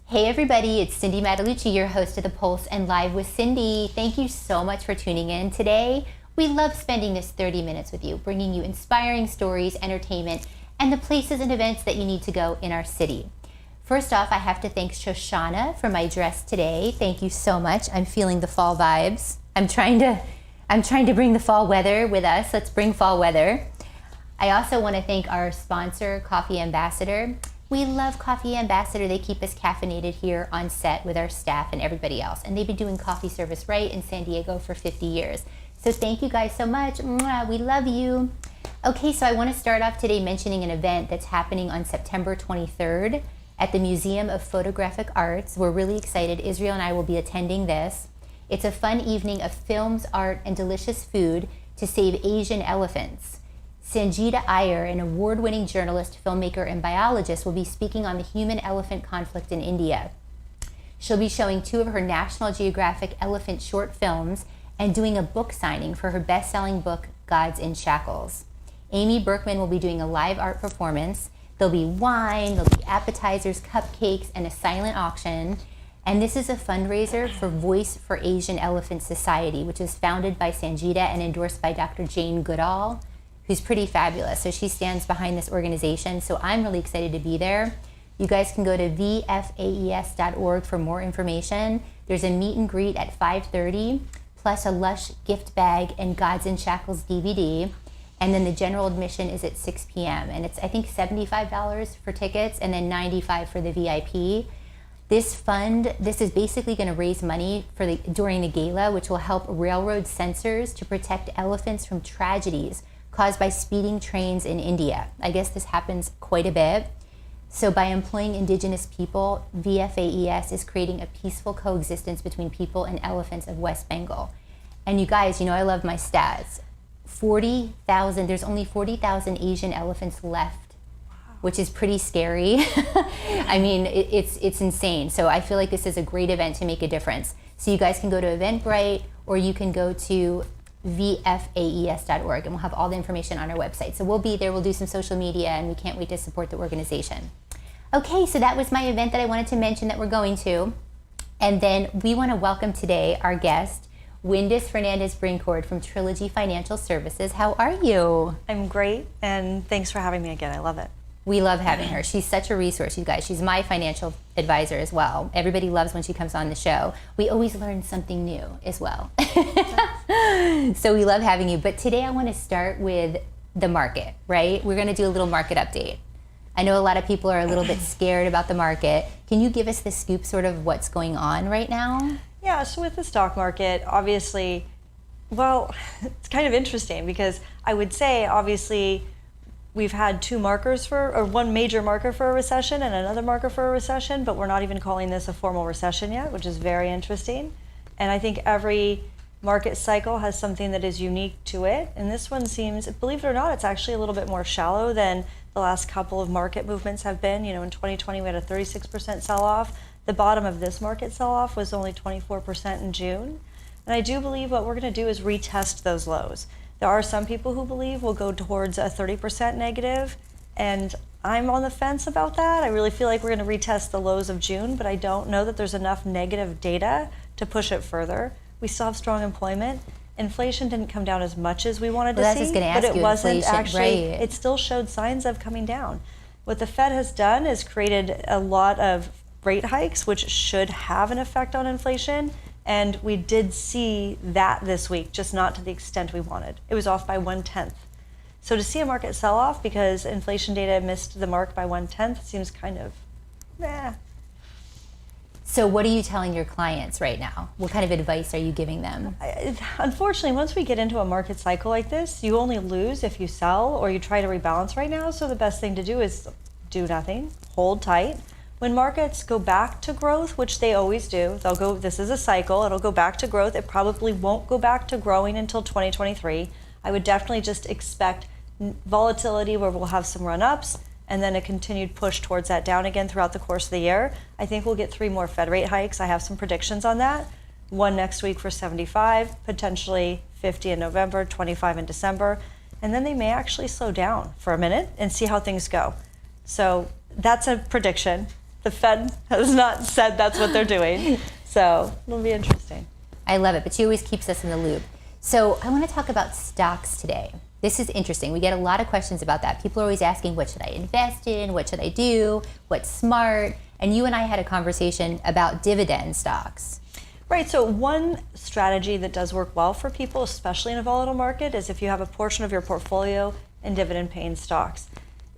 Hey everybody, it's Cindy Matalucci, your host of The Pulse and Live with Cindy. Thank you so much for tuning in today. We love spending this 30 minutes with you, bringing you inspiring stories, entertainment, and the places and events that you need to go in our city. First off, I have to thank Shoshana for my dress today. Thank you so much. I'm feeling the fall vibes. I'm trying to bring the fall weather with us. Let's bring fall weather. I also want to thank our sponsor, Coffee Ambassador. We love Coffee Ambassador. They keep us caffeinated here on set with our staff and everybody else. And they've been doing coffee service right in San Diego for 50 years. So thank you guys so much. Mwah, we love you. Okay, so I want to start off today mentioning an event that's happening on September 23rd at the Museum of Photographic Arts. We're really excited. Israel and I will be attending this. It's a fun evening of films, art, and delicious food to save Asian elephants. Sangeeta Iyer, an award-winning journalist, filmmaker, and biologist, will be speaking on the human-elephant conflict in India. She'll be showing 2 of her National Geographic elephant short films and doing a book signing for her best-selling book, Gods in Shackles. Amy Berkman will be doing a live art performance. There'll be wine, there'll be appetizers, cupcakes, and a silent auction. And this is a fundraiser for Voice for Asian Elephant Society, which is founded by Sangeeta and endorsed by Dr. Jane Goodall, who's pretty fabulous. So she stands behind this organization. So I'm really excited to be there. You guys can go to vfaes.org for more information. There's a meet and greet at 5:30, plus a Lush gift bag and Gods in Shackles DVD. And then the general admission is at 6 p.m. And it's, I think, $75 for tickets and then $95 for the VIP. This is basically going to raise money for during the gala, which will help railroad censors to protect elephants from tragedies caused by speeding trains in India. I guess this happens quite a bit. So by employing indigenous people, VFAES is creating a peaceful coexistence between people and elephants of West Bengal. And you guys, I love my stats. 40,000, there's only 40,000 Asian elephants left, which is pretty scary. I mean, it's insane. So I feel like this is a great event to make a difference. So you guys can go to Eventbrite or you can go to vfaes.org, and we'll have all the information on our website. So we'll be there, we'll do some social media, and we can't wait to support the organization. Okay, so that was my event that I wanted to mention that we're going to. And then we want to welcome today our guest, Windus Fernandez-Brinkkord from Trilogy Financial Services. How are you? I'm great, and thanks for having me again. I love it. We love having her. She's such a resource, you guys. She's my financial advisor as well. Everybody loves when she comes on the show. We always learn something new as well. So we love having you. But today I want to start with the market, right? We're going to do a little market update. I know a lot of people are a little bit scared about the market. Can you give us the scoop, sort of what's going on right now? Yeah, so with the stock market, obviously, well, it's kind of interesting because I would say, obviously, we've had 2 markers or 1 major marker for a recession and another marker for a recession, but we're not even calling this a formal recession yet, which is very interesting. And I think every market cycle has something that is unique to it. And this one seems, believe it or not, it's actually a little bit more shallow than the last couple of market movements have been. In 2020, we had a 36% sell-off. The bottom of this market sell-off was only 24% in June. And I do believe what we're going to do is retest those lows. There are some people who believe we'll go towards a 30% negative, and I'm on the fence about that. I really feel like we're going to retest the lows of June, but I don't know that there's enough negative data to push it further. We still have strong employment. Inflation didn't come down as much as we wanted to see, but it wasn't actually, it still showed signs of coming down. What the Fed has done is created a lot of rate hikes, which should have an effect on inflation. And we did see that this week, just not to the extent we wanted. It was off by 1/10. So to see a market sell off because inflation data missed the mark by 1/10 seems kind of, meh. So what are you telling your clients right now? What kind of advice are you giving them? Unfortunately, once we get into a market cycle like this, you only lose if you sell or you try to rebalance right now. So the best thing to do is do nothing, hold tight. When markets go back to growth, which they always do, they'll go, this is a cycle, it'll go back to growth. It probably won't go back to growing until 2023. I would definitely just expect volatility where we'll have some run-ups and then a continued push towards that down again throughout the course of the year. I think we'll get 3 more Fed rate hikes. I have some predictions on that. 1 next week for 75, potentially 50 in November, 25 in December. And then they may actually slow down for a minute and see how things go. So that's a prediction. The Fed has not said that's what they're doing. So it'll be interesting. I love it, but she always keeps us in the loop. So I want to talk about stocks today. This is interesting. We get a lot of questions about that. People are always asking, what should I invest in? What should I do? What's smart? And you and I had a conversation about dividend stocks. Right, so one strategy that does work well for people, especially in a volatile market, is if you have a portion of your portfolio in dividend-paying stocks.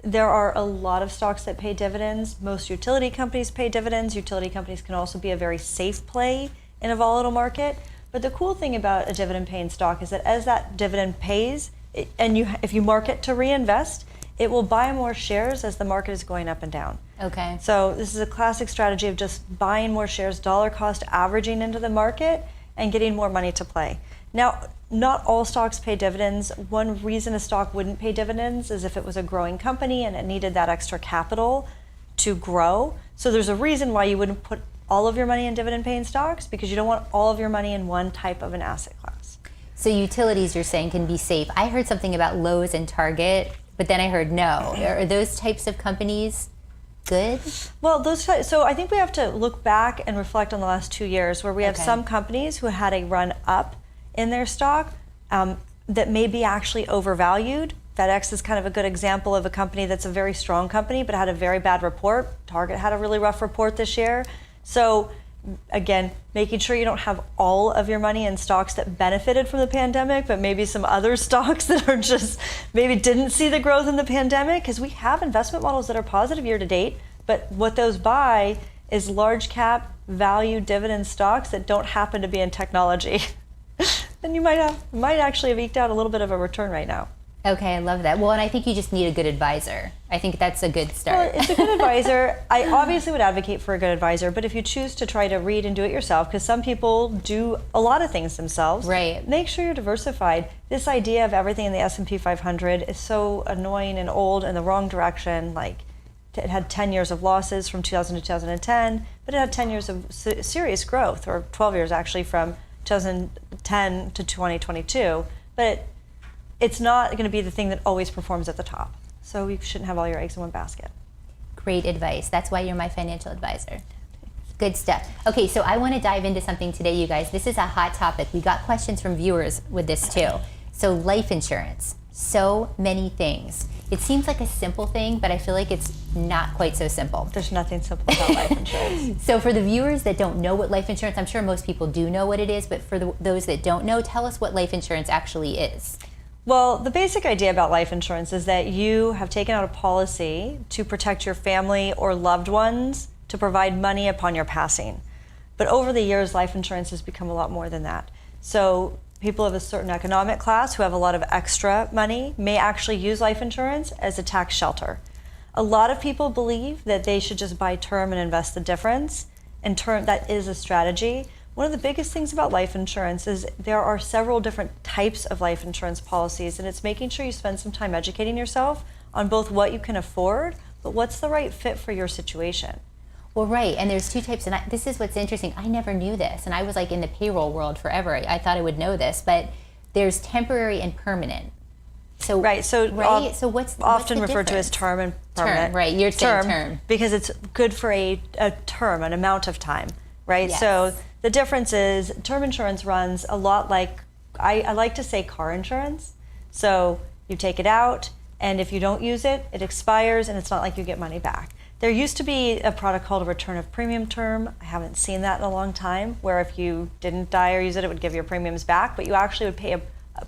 There are a lot of stocks that pay dividends. Most utility companies pay dividends. Utility companies can also be a very safe play in a volatile market. But the cool thing about a dividend-paying stock is that as that dividend pays, if you mark it to reinvest, it will buy more shares as the market is going up and down. Okay. So this is a classic strategy of just buying more shares, dollar cost averaging into the market and getting more money to play. Now, not all stocks pay dividends. One reason a stock wouldn't pay dividends is if it was a growing company and it needed that extra capital to grow. So there's a reason why you wouldn't put all of your money in dividend-paying stocks, because you don't want all of your money in one type of an asset class. So utilities, you're saying, can be safe. I heard something about Lowe's and Target, but then I heard no. Are those types of companies good? Well, so I think we have to look back and reflect on the last 2 years where we have some companies who had a run up in their stock that may be actually overvalued. FedEx is kind of a good example of a company that's a very strong company but had a very bad report. Target had a really rough report this year. So again, making sure you don't have all of your money in stocks that benefited from the pandemic, but maybe some other stocks that are just maybe didn't see the growth in the pandemic, because we have investment models that are positive year to date, but what those buy is large cap value dividend stocks that don't happen to be in technology. Then you might actually have eked out a little bit of a return right now. Okay, I love that. Well, and I think you just need a good advisor. I think that's a good start. Well, it's a good advisor. I obviously would advocate for a good advisor, but if you choose to try to read and do it yourself, because some people do a lot of things themselves, right, make sure you're diversified. This idea of everything in the S&P 500 is so annoying and old in the wrong direction. Like, it had 10 years of losses from 2000 to 2010, but it had 10 years of serious growth, or 12 years actually, from 2010 to 2022. But it's not going to be the thing that always performs at the top. So you shouldn't have all your eggs in one basket. Great advice. That's why you're my financial advisor. Good stuff. Okay, so I want to dive into something today, you guys. This is a hot topic. We got questions from viewers with this too. So life insurance, so many things. It seems like a simple thing, but I feel like it's not quite so simple. There's nothing simple about life insurance. So for the viewers that don't know what life insurance, I'm sure most people do know what it is, but for those that don't know, tell us what life insurance actually is. Well, the basic idea about life insurance is that you have taken out a policy to protect your family or loved ones, to provide money upon your passing. But over the years, life insurance has become a lot more than that. So people of a certain economic class who have a lot of extra money may actually use life insurance as a tax shelter. A lot of people believe that they should just buy term and invest the difference. In turn, that is a strategy. One of the biggest things about life insurance is there are several different types of life insurance policies, and it's making sure you spend some time educating yourself on both what you can afford, but what's the right fit for your situation. Well, right, and there's two types, and this is what's interesting. I never knew this, and I was like in the payroll world forever. I thought I would know this, but there's temporary and permanent. So right, so what's often what's referred to as term and permanent. Term, right? You're saying term because it's good for a term, an amount of time, right? Yes. So the difference is term insurance runs a lot like, I like to say, car insurance. So you take it out, and if you don't use it, it expires, and it's not like you get money back. There used to be a product called a return of premium term. I haven't seen that in a long time, where if you didn't die or use it, it would give your premiums back, but you actually would pay a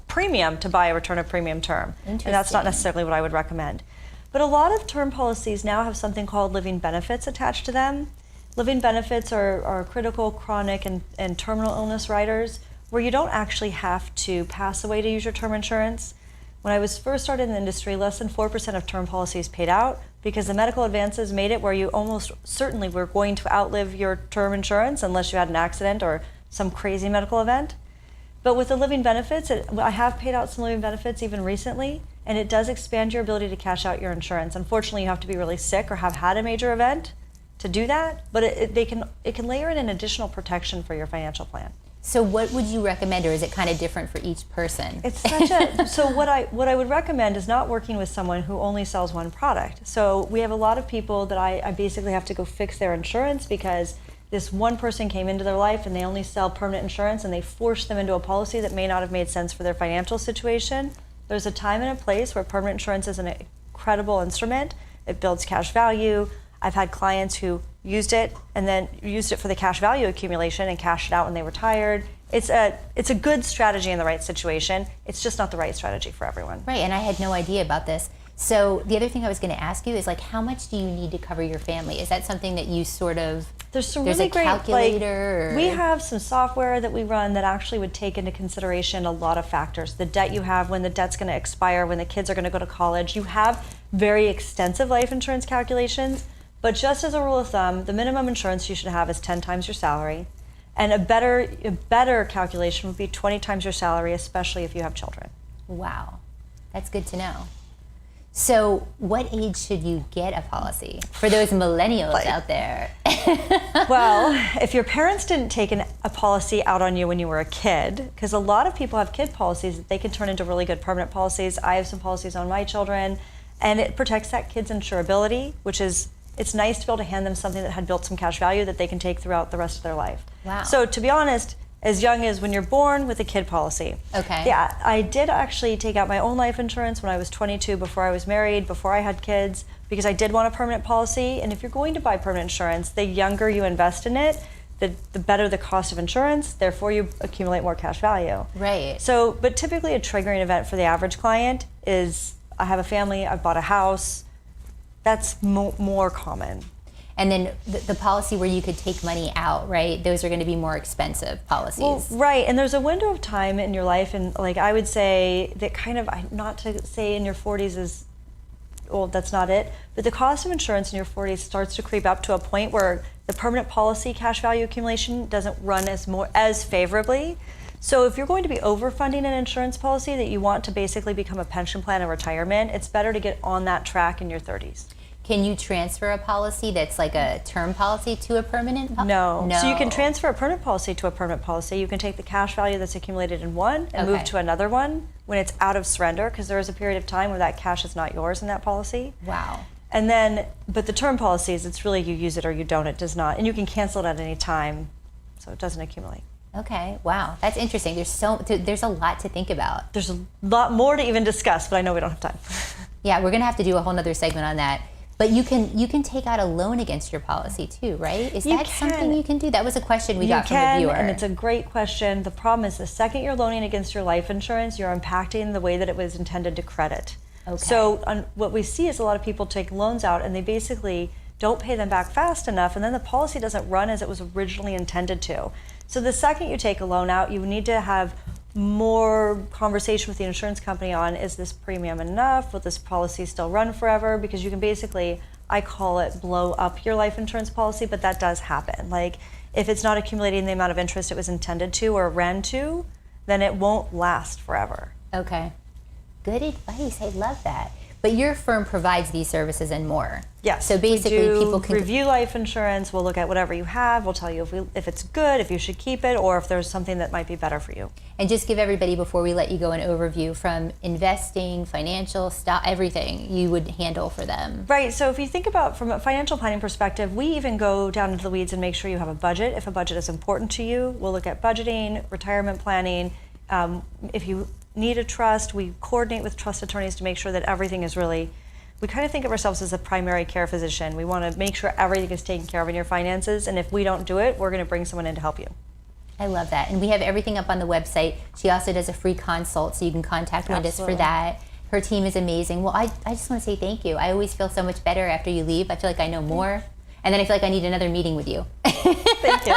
premium to buy a return of premium term. And that's not necessarily what I would recommend. But a lot of term policies now have something called living benefits attached to them. Living benefits are critical, chronic, and terminal illness riders where you don't actually have to pass away to use your term insurance. When I was first started in the industry, less than 4% of term policies paid out because the medical advances made it where you almost certainly were going to outlive your term insurance unless you had an accident or some crazy medical event. But with the living benefits, I have paid out some living benefits even recently, and it does expand your ability to cash out your insurance. Unfortunately, you have to be really sick or have had a major event to do that, but it can layer in an additional protection for your financial plan. So what would you recommend, or is it kind of different for each person? It's such a, so what I would recommend is not working with someone who only sells one product. So we have a lot of people that I basically have to go fix their insurance because this one person came into their life and they only sell permanent insurance, and they force them into a policy that may not have made sense for their financial situation. There's a time and a place where permanent insurance is an incredible instrument. It builds cash value. I've had clients who used it and then used it for the cash value accumulation and cashed it out when they retired. It's a good strategy in the right situation. It's just not the right strategy for everyone. Right, and I had no idea about this. So the other thing I was going to ask you is, like, how much do you need to cover your family? Is that something that you sort of, there's a great calculator? We have some software that we run that actually would take into consideration a lot of factors. The debt you have, when the debt's going to expire, when the kids are going to go to college. You have very extensive life insurance calculations. But just as a rule of thumb, the minimum insurance you should have is 10 times your salary. And a better calculation would be 20 times your salary, especially if you have children. Wow, that's good to know. So what age should you get a policy for those millennials out there? Well, if your parents didn't take a policy out on you when you were a kid, because a lot of people have kid policies that they can turn into really good permanent policies. I have some policies on my children, and it protects that kid's insurability, which is, it's nice to be able to hand them something that had built some cash value that they can take throughout the rest of their life. Wow. So to be honest, as young as when you're born with a kid policy. Okay. Yeah, I did actually take out my own life insurance when I was 22, before I was married, before I had kids, because I did want a permanent policy. And if you're going to buy permanent insurance, the younger you invest in it, the better the cost of insurance, therefore you accumulate more cash value. Right. So, but typically a triggering event for the average client is, I have a family, I've bought a house. That's more common. And then the policy where you could take money out, right? Those are going to be more expensive policies. Well, right, and there's a window of time in your life, and like I would say that kind of, not to say in your 40s is, well, that's not it, but the cost of insurance in your 40s starts to creep up to a point where the permanent policy cash value accumulation doesn't run as favorably. So if you're going to be overfunding an insurance policy that you want to basically become a pension plan or retirement, it's better to get on that track in your 30s. Can you transfer a policy that's like a term policy to a permanent policy? No. So you can transfer a permanent policy to a permanent policy. You can take the cash value that's accumulated in one and move to another one when it's out of surrender, because there is a period of time where that cash is not yours in that policy. Wow. And then, but the term policies, it's really you use it or you don't, it does not. And you can cancel it at any time, so it doesn't accumulate. Okay, wow, that's interesting. There's a lot to think about. There's a lot more to even discuss, but I know we don't have time. Yeah, we're gonna have to do a whole nother segment on that. But you can take out a loan against your policy too, right? Is that something you can do? That was a question we got from a viewer. And it's a great question. The problem is the second you're loaning against your life insurance, you're impacting the way that it was intended to credit. Okay. So what we see is a lot of people take loans out and they basically don't pay them back fast enough, and then the policy doesn't run as it was originally intended to. So the second you take a loan out, you need to have more conversation with the insurance company on, is this premium enough? Will this policy still run forever? Because you can basically, I call it, blow up your life insurance policy, but that does happen. Like, if it's not accumulating the amount of interest it was intended to or ran to, then it won't last forever. Okay. Good advice. I love that. But your firm provides these services and more. Yes. So basically, people can review life insurance. We'll look at whatever you have. We'll tell you if it's good, if you should keep it, or if there's something that might be better for you. And just give everybody, before we let you go, an overview from investing, financial, stock, everything you would handle for them. Right. So if you think about from a financial planning perspective, we even go down into the weeds and make sure you have a budget. If a budget is important to you, we'll look at budgeting, retirement planning. If you need a trust, we coordinate with trust attorneys to make sure that everything is really, we kind of think of ourselves as a primary care physician. We want to make sure everything is taken care of in your finances, and if we don't do it, we're going to bring someone in to help you. I love that. And we have everything up on the website. She also does a free consult, so you can contact Windus for that. Her team is amazing. Well, I just want to say thank you. I always feel so much better after you leave. I feel like I know more. And then I feel like I need another meeting with you. Thank you.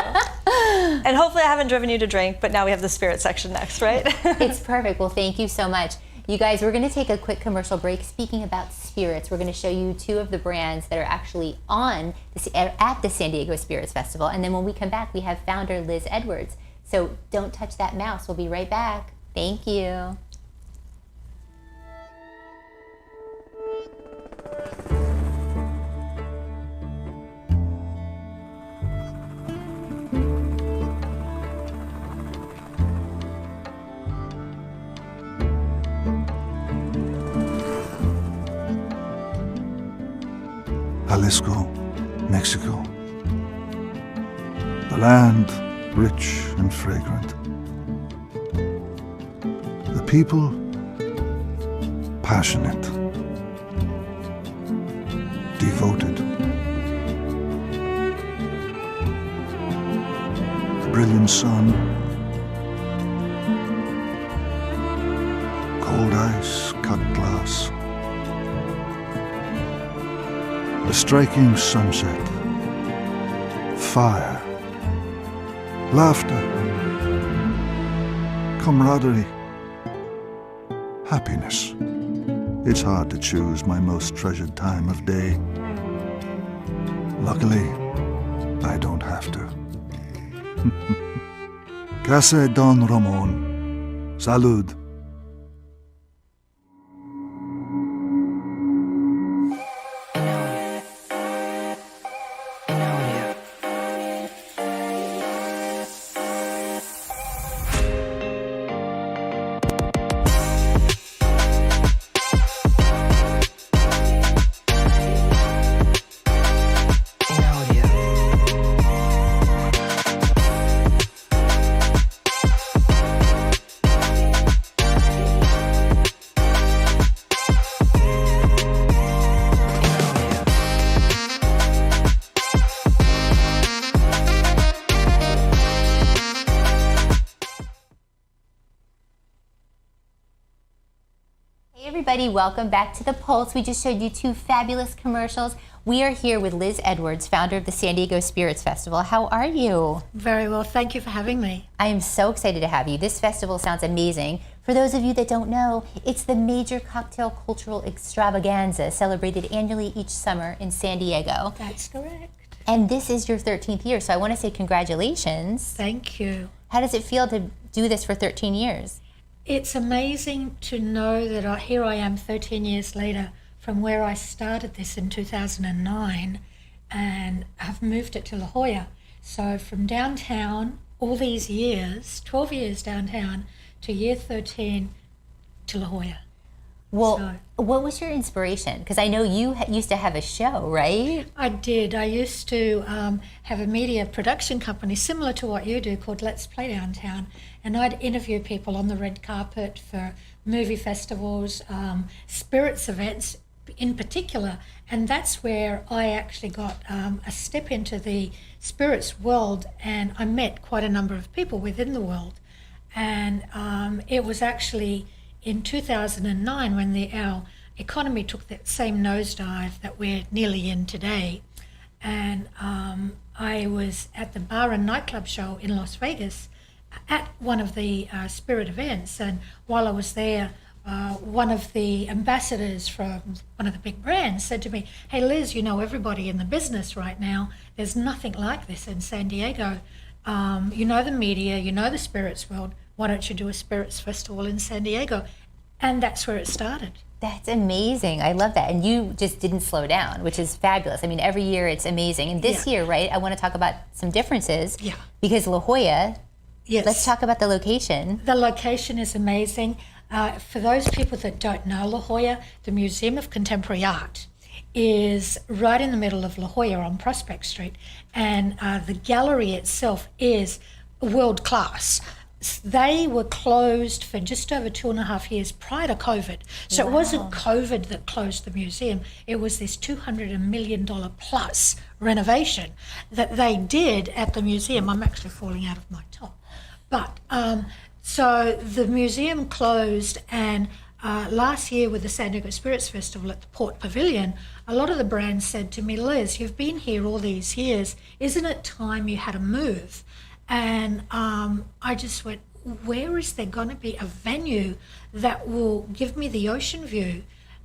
And hopefully I haven't driven you to drink, but now we have the spirit section next, right? It's perfect. Well, thank you so much. You guys, we're going to take a quick commercial break. Speaking about spirits, we're going to show you two of the brands that are actually at the San Diego Spirits Festival. And then when we come back, we have founder Liz Edwards. So don't touch that mouse. We'll be right back. Thank you. Jalisco, Mexico. The land rich and fragrant. The people passionate, devoted. The brilliant sun, cold ice, cut glass. A striking sunset, fire, laughter, camaraderie, happiness. It's hard to choose my most treasured time of day. Luckily, I don't have to. Casa Don Ramon. Salud. Everybody, welcome back to The Pulse. We just showed you two fabulous commercials. We are here with Liz Edwards, founder of the San Diego Spirits Festival. How are you? Very well, thank you for having me. I am so excited to have you. This festival sounds amazing. For those of you that don't know, it's the major cocktail cultural extravaganza celebrated annually each summer in San Diego. That's correct. And this is your 13th year, so I want to say congratulations. Thank you. How does it feel to do this for 13 years? It's amazing to know that here I am 13 years later from where I started this in 2009 and have moved it to La Jolla. So from downtown, all these years, 12 years downtown, to year 13 to La Jolla. Well, what was your inspiration? Because I know you used to have a show, right? I did. I used to have a media production company similar to what you do called Let's Play Downtown. And I'd interview people on the red carpet for movie festivals, spirits events in particular. And that's where I actually got a step into the spirits world, and I met quite a number of people within the world. And it was actually in 2009 when our economy took that same nosedive that we're nearly in today. And I was at the bar and nightclub show in Las Vegas at one of the spirit events. And while I was there, one of the ambassadors from one of the big brands said to me, "Hey Liz, you know everybody in the business right now. There's nothing like this in San Diego. You know the media, you know the spirits world. Why don't you do a spirits festival in San Diego?" And that's where it started. That's amazing. I love that. And you just didn't slow down, which is fabulous. I mean, every year it's amazing. And this year, right, I want to talk about some differences. Yeah. Because La Jolla, Yes. let's talk about the location. The location is amazing. For those people that don't know La Jolla, the Museum of Contemporary Art is right in the middle of La Jolla on Prospect Street. And the gallery itself is world class. They were closed for just over 2.5 years prior to COVID. So It wasn't COVID that closed the museum. It was this $200 million plus renovation that they did at the museum. I'm actually falling out of my top. But so the museum closed, and last year with the San Diego Spirits Festival at the Port Pavilion, a lot of the brands said to me, "Liz, you've been here all these years. Isn't it time you had a move?" And I just went, where is there going to be a venue that will give me the ocean view,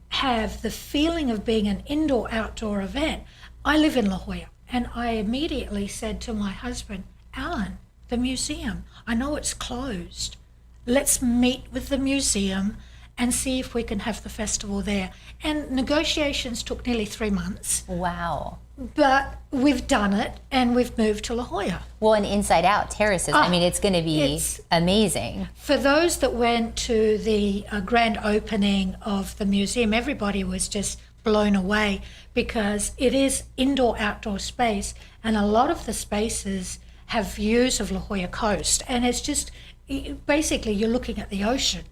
have the feeling of being an indoor-outdoor event? I live in La Jolla, and I immediately said to my husband, "Alan, the museum, I know it's closed. Let's meet with the museum and see if we can have the festival there." And negotiations took nearly 3 months. Wow. But we've done it, and we've moved to La Jolla. Well, and Inside Out Terraces, I mean, it's going to be amazing. For those that went to the grand opening of the museum, everybody was just blown away because it is indoor-outdoor space, and a lot of the spaces have views of La Jolla Coast, and it's just basically you're looking at the ocean.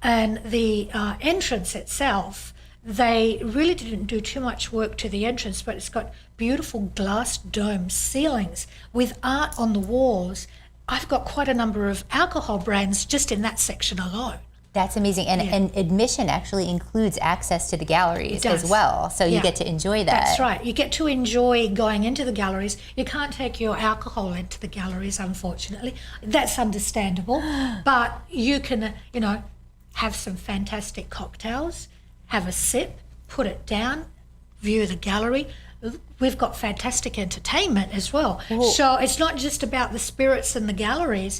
And the entrance itself, they really didn't do too much work to the entrance, but it's got beautiful glass dome ceilings with art on the walls. I've got quite a number of alcohol brands just in that section alone. That's amazing. And admission actually includes access to the galleries as well. So you get to enjoy that. That's right. You get to enjoy going into the galleries. You can't take your alcohol into the galleries, unfortunately. That's understandable. But you can, have some fantastic cocktails, have a sip, put it down, view the gallery. We've got fantastic entertainment as well. Ooh. So it's not just about the spirits and the galleries.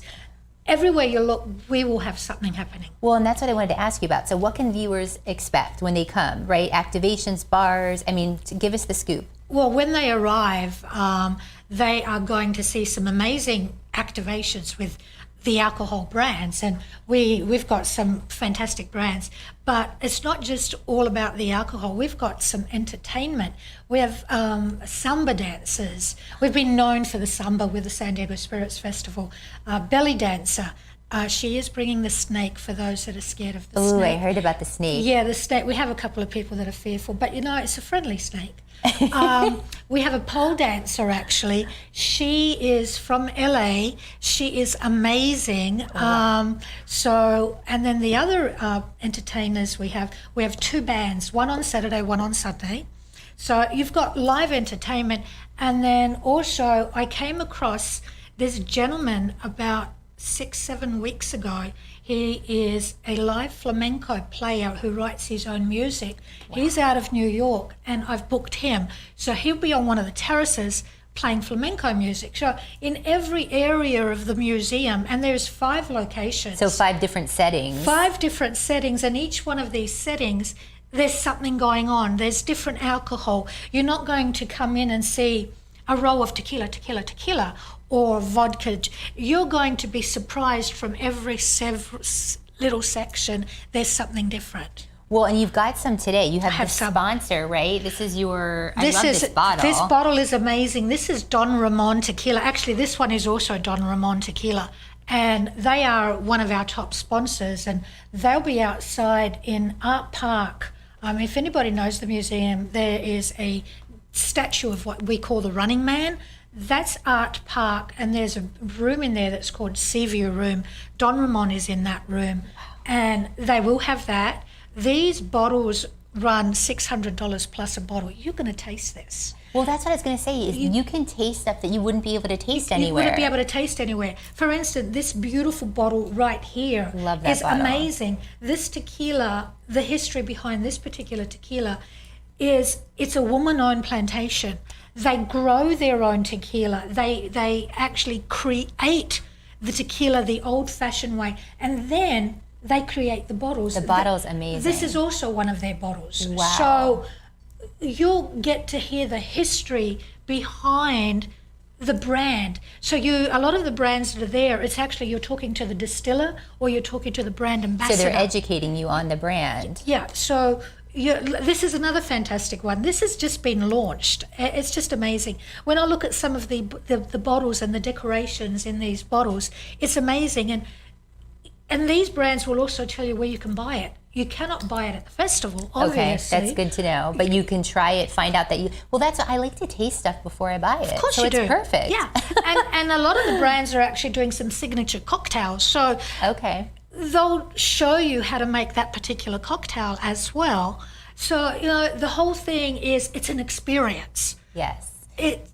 Everywhere you look, we will have something happening. Well, and that's what I wanted to ask you about. So what can viewers expect when they come, right? Activations, bars, give us the scoop. Well, when they arrive, they are going to see some amazing activations with the alcohol brands, and we've got some fantastic brands, but it's not just all about the alcohol. We've got some entertainment. We have samba dancers. We've been known for the samba with the San Diego Spirits Festival. Belly dancer. She is bringing the snake for those that are scared of the snake. Oh, I heard about the snake. Yeah, the snake. We have a couple of people that are fearful, but it's a friendly snake. We have a pole dancer, actually. She is from LA. She is amazing. And then the other entertainers we have two bands, one on Saturday, one on Sunday. So you've got live entertainment. And then also I came across this gentleman about 6-7 weeks ago. He is a live flamenco player who writes his own music. Wow. He's out of New York, and I've booked him. So he'll be on one of the terraces playing flamenco music. So in every area of the museum, and there's 5 locations. So 5 different settings. 5 different settings, and each one of these settings, there's something going on. There's different alcohol. You're not going to come in and see a row of tequila, or vodka. You're going to be surprised from every little section. There's something different. Well, and you've got some today. You have the sponsor, right? This is your, I love this bottle. This bottle is amazing. This is Don Ramon Tequila. Actually, this one is also Don Ramon Tequila. And they are one of our top sponsors, and they'll be outside in Art Park. If anybody knows the museum, there is a statue of what we call the Running Man. That's Art Park, and there's a room in there that's called Seaview Room. Don Ramon is in that room, and they will have that. These bottles run $600 plus a bottle. You're going to taste this. Well, that's what I was going to say, is you can taste stuff that you wouldn't be able to taste anywhere. You wouldn't be able to taste anywhere. For instance, this beautiful bottle right here is amazing. This tequila, the history behind this particular tequila is it's a woman-owned plantation. They grow their own tequila. They actually create the tequila the old-fashioned way, and then they create the bottles. The bottle's amazing. This is also one of their bottles. Wow. So you'll get to hear the history behind the brand. So a lot of the brands that are there, it's actually you're talking to the distiller or you're talking to the brand ambassador. So they're educating you on the brand. Yeah. So this is another fantastic one. This has just been launched. It's just amazing. When I look at some of the bottles and the decorations in these bottles, it's amazing. And these brands will also tell you where you can buy it. You cannot buy it at the festival, obviously. Okay, that's good to know. But you can try it, find out that I like to taste stuff before I buy it. Of course so you do. It's perfect. Yeah. and a lot of the brands are actually doing some signature cocktails. So they'll show you how to make that particular cocktail as well. So, the whole thing it's an experience. Yes. It's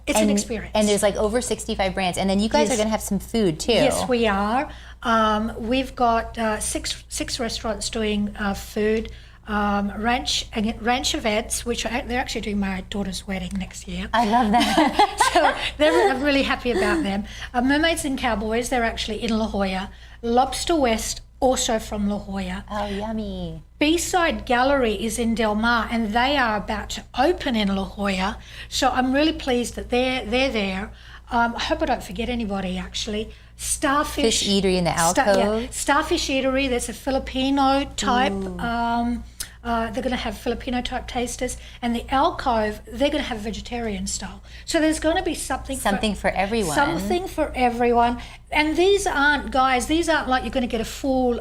an experience. And there's over 65 brands. And then you guys are going to have some food too. Yes, we are. We've got six restaurants doing food. Ranch events, which they're actually doing my daughter's wedding next year. I love that. So I'm really happy about them. Mermaids and Cowboys, they're actually in La Jolla. Lobster West, also from La Jolla. Oh, yummy. B-Side Gallery is in Del Mar, and they are about to open in La Jolla. So I'm really pleased that they're there. I hope I don't forget anybody, actually. Starfish Eatery in the alcove. Starfish Eatery, that's a Filipino type they're going to have Filipino type tasters, and the alcove, they're going to have vegetarian style. So there's going to be something for everyone. Something for everyone. And these aren't, guys, these aren't like you're going to get a full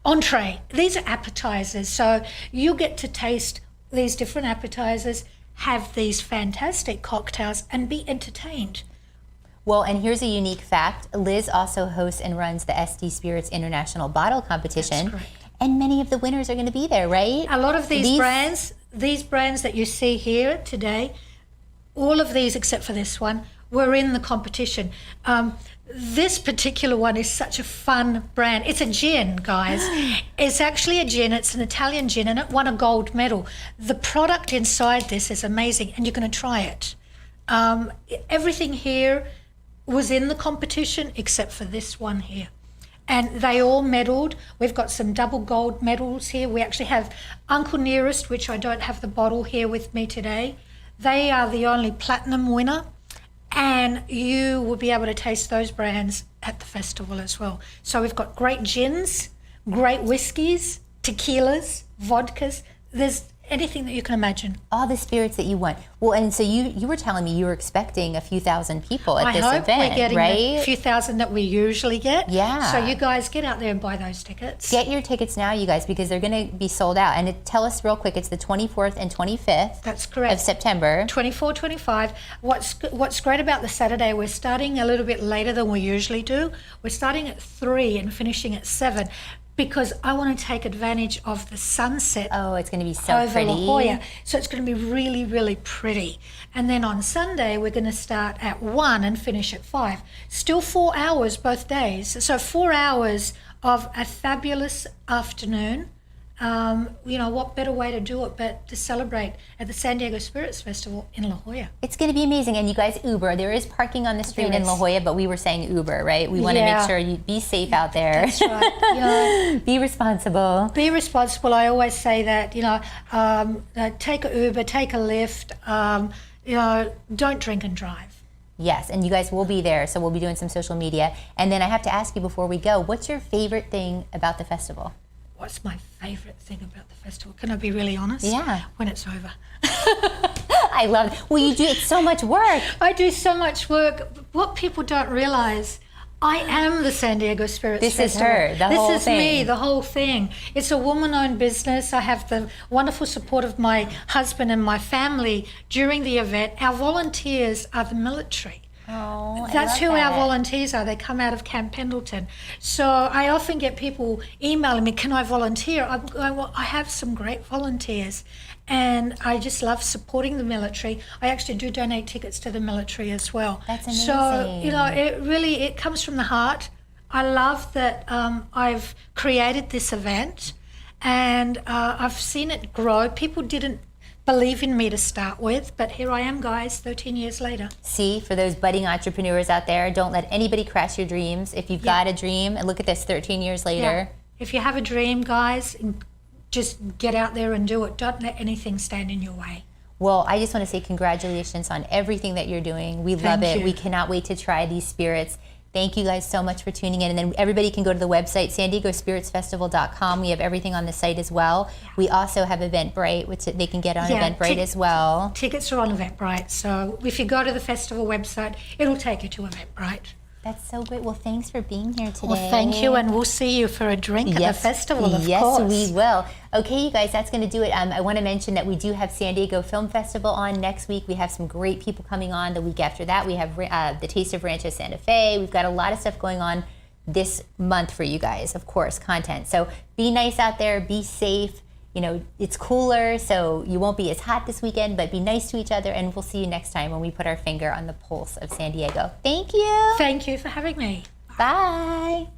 entree. These are appetizers. So you get to taste these different appetizers, have these fantastic cocktails, and be entertained. Well, and here's a unique fact. Liz also hosts and runs the SD Spirits International Bottle Competition. That's correct. And many of the winners are going to be there, right? A lot of these brands that you see here today, all of these except for this one, were in the competition. This particular one is such a fun brand. It's a gin, guys. It's actually a gin. It's an Italian gin, and it won a gold medal. The product inside this is amazing, and you're going to try it. Everything here was in the competition except for this one here. And they all medalled. We've got some double gold medals here. We actually have Uncle Nearest, which I don't have the bottle here with me today. They are the only platinum winner. And you will be able to taste those brands at the festival as well. So we've got great gins, great whiskies, tequilas, vodkas. There's anything that you can imagine. All the spirits that you want. Well, and so you were telling me you were expecting a few thousand people at this event, we're getting right? a few thousand that we usually get. Yeah. So you guys get out there and buy those tickets. Get your tickets now, you guys, because they're going to be sold out. And tell us real quick, it's the 24th and 25th. That's correct. Of September. 24, 25. What's great about the Saturday, we're starting a little bit later than we usually do. We're starting at 3 and finishing at 7. Because I want to take advantage of the sunset. Oh, it's going to be so over pretty. La Jolla. So it's going to be really, really pretty. And then on Sunday, we're going to start at 1 and finish at 5. Still 4 hours both days. So 4 hours of a fabulous afternoon. What better way to do it but to celebrate at the San Diego Spirits Festival in La Jolla. It's going to be amazing. And you guys, Uber. There is parking on the street There in La is. Jolla, but we were saying Uber, right? We want to make sure you be safe out there. That's right. Be responsible. Be responsible. I always say that, take a Uber, take a Lyft, don't drink and drive. Yes, and you guys will be there, so we'll be doing some social media. And then I have to ask you before we go, what's your favorite thing about the festival? What's my favourite thing about the festival? Can I be really honest? Yeah. When it's over. I love it. Well, you do, it's so much work. I do so much work. What people don't realise, I am the San Diego Spirits This Festival. is her, the whole This is thing. me, the whole thing. It's a woman-owned business. I have the wonderful support of my husband and my family during the event. Our volunteers are the military. Oh, That's who our volunteers are. They come out of Camp Pendleton. So I often get people emailing me, can I volunteer? I'm going, well, I have some great volunteers. And I just love supporting the military. I actually do donate tickets to the military as well. That's amazing. So, it comes from the heart. I love that I've created this event and I've seen it grow. People didn't believe in me to start with, but here I am, guys, 13 years later. See, for those budding entrepreneurs out there, don't let anybody crash your dreams. If you've got a dream, and look at this 13 years later. Yeah. If you have a dream, guys, just get out there and do it. Don't let anything stand in your way. Well, I just want to say congratulations on everything that you're doing. We love Thank it. you. We cannot wait to try these spirits. Thank you guys so much for tuning in. And then everybody can go to the website, SanDiegoSpiritsFestival.com. We have everything on the site as well. We also have Eventbrite, which they can get on Eventbrite as well. Tickets are on Eventbrite. So if you go to the festival website, it'll take you to Eventbrite. That's so great. Well, thanks for being here today. Well, thank you, and we'll see you for a drink at the festival, of course. Yes, we will. Okay, you guys, that's going to do it. I want to mention that we do have San Diego Film Festival on next week. We have some great people coming on. The week after that, we have the Taste of Rancho Santa Fe. We've got a lot of stuff going on this month for you guys, of course, content. So be nice out there, be safe. It's cooler, so you won't be as hot this weekend, but be nice to each other, and we'll see you next time when we put our finger on the pulse of San Diego. Thank you. Thank you for having me. Bye.